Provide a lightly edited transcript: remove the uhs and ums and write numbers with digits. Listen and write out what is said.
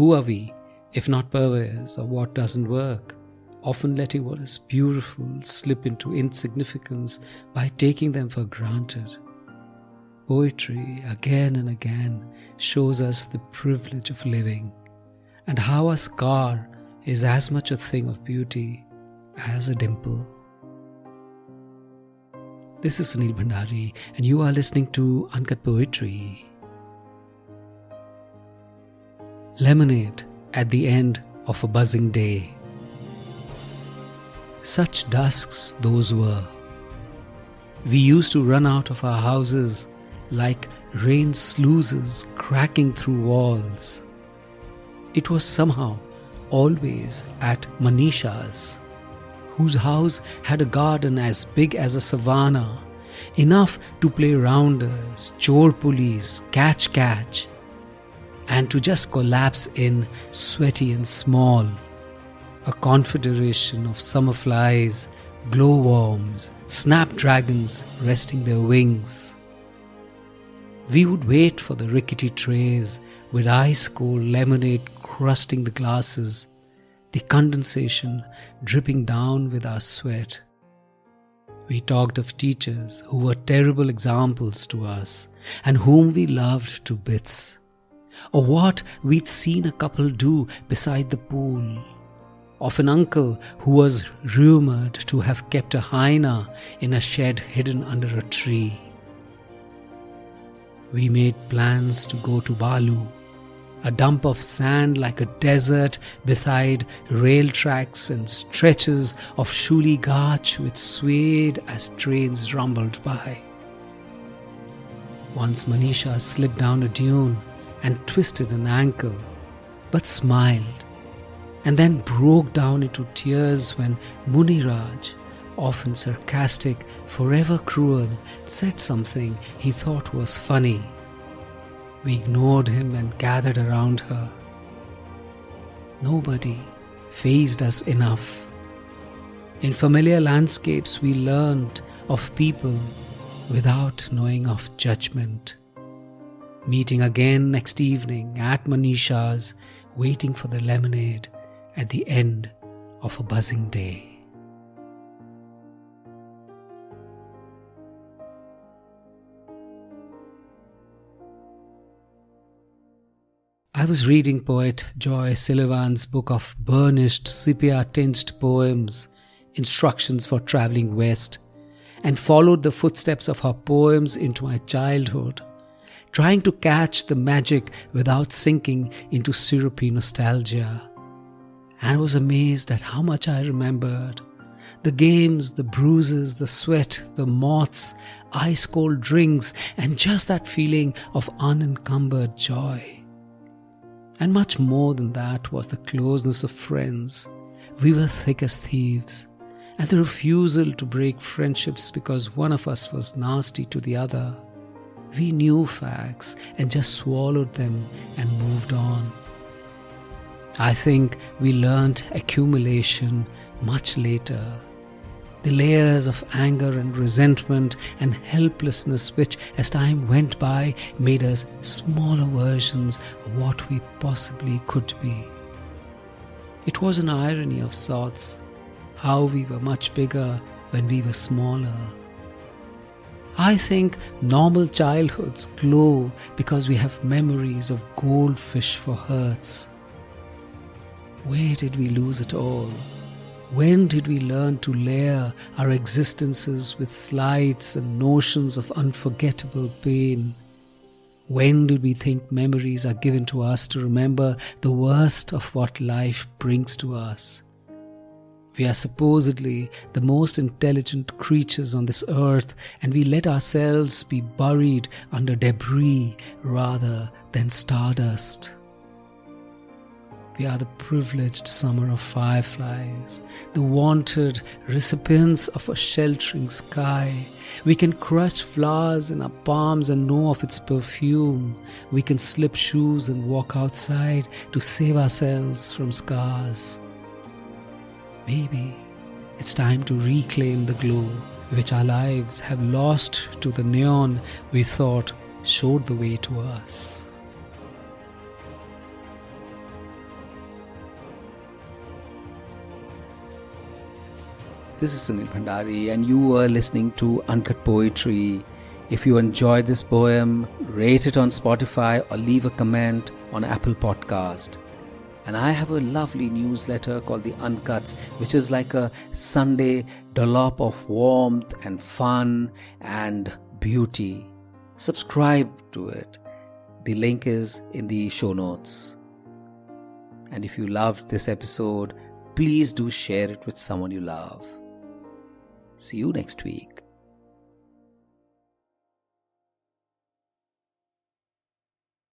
Who are we, if not purveyors of what doesn't work, often letting what is beautiful slip into insignificance by taking them for granted? Poetry, again and again, shows us the privilege of living, and how a scar is as much a thing of beauty as a dimple. This is Sunil Bhandari, and you are listening to Uncut Poetry. Lemonade at the end of a buzzing day. Such dusks those were. We used to run out of our houses like rain sluices cracking through walls. It was somehow always at Manisha's, whose house had a garden as big as a savanna, enough to play rounders, chore police, catch, and to just collapse in, sweaty and small, a confederation of summer flies, glowworms, snapdragons resting their wings. We would wait for the rickety trays with ice-cold lemonade crusting the glasses, the condensation dripping down with our sweat. We talked of teachers who were terrible examples to us and whom we loved to bits, or what we'd seen a couple do beside the pool, of an uncle who was rumoured to have kept a hyena in a shed hidden under a tree. We made plans to go to Balu, a dump of sand like a desert beside rail tracks and stretches of Shuli Gach which swayed as trains rumbled by. Once Manisha slipped down a dune and twisted an ankle, but smiled, and then broke down into tears when Muniraj, often sarcastic, forever cruel, said something he thought was funny. We ignored him and gathered around her. Nobody fazed us enough. In familiar landscapes we learned of people without knowing of judgment. Meeting again next evening at Manisha's, waiting for the lemonade at the end of a buzzing day. I was reading poet Joy Sullivan's book of burnished, sepia-tinged poems, Instructions for Travelling West, and followed the footsteps of her poems into my childhood, trying to catch the magic without sinking into syrupy nostalgia, and was amazed at how much I remembered. The games, the bruises, the sweat, the moths, ice-cold drinks, and just that feeling of unencumbered joy. And much more than that was the closeness of friends. We were thick as thieves, and the refusal to break friendships because one of us was nasty to the other. We knew facts and just swallowed them and moved on. I think we learnt accumulation much later. The layers of anger and resentment and helplessness which, as time went by, made us smaller versions of what we possibly could be. It was an irony of sorts, how we were much bigger when we were smaller. I think normal childhoods glow because we have memories of goldfish for hurts. Where did we lose it all? When did we learn to layer our existences with slights and notions of unforgettable pain? When did we think memories are given to us to remember the worst of what life brings to us? We are supposedly the most intelligent creatures on this earth, and we let ourselves be buried under debris rather than stardust. We are the privileged summer of fireflies, the wanted recipients of a sheltering sky. We can crush flowers in our palms and know of its perfume. We can slip shoes and walk outside to save ourselves from scars. Maybe it's time to reclaim the glow which our lives have lost to the neon we thought showed the way to us. This is Sunil Bhandari, and you were listening to Uncut Poetry. If you enjoyed this poem, rate it on Spotify or leave a comment on Apple Podcast. And I have a lovely newsletter called The Uncuts, which is like a Sunday dollop of warmth and fun and beauty. Subscribe to it. The link is in the show notes. And if you loved this episode, please do share it with someone you love. See you next week.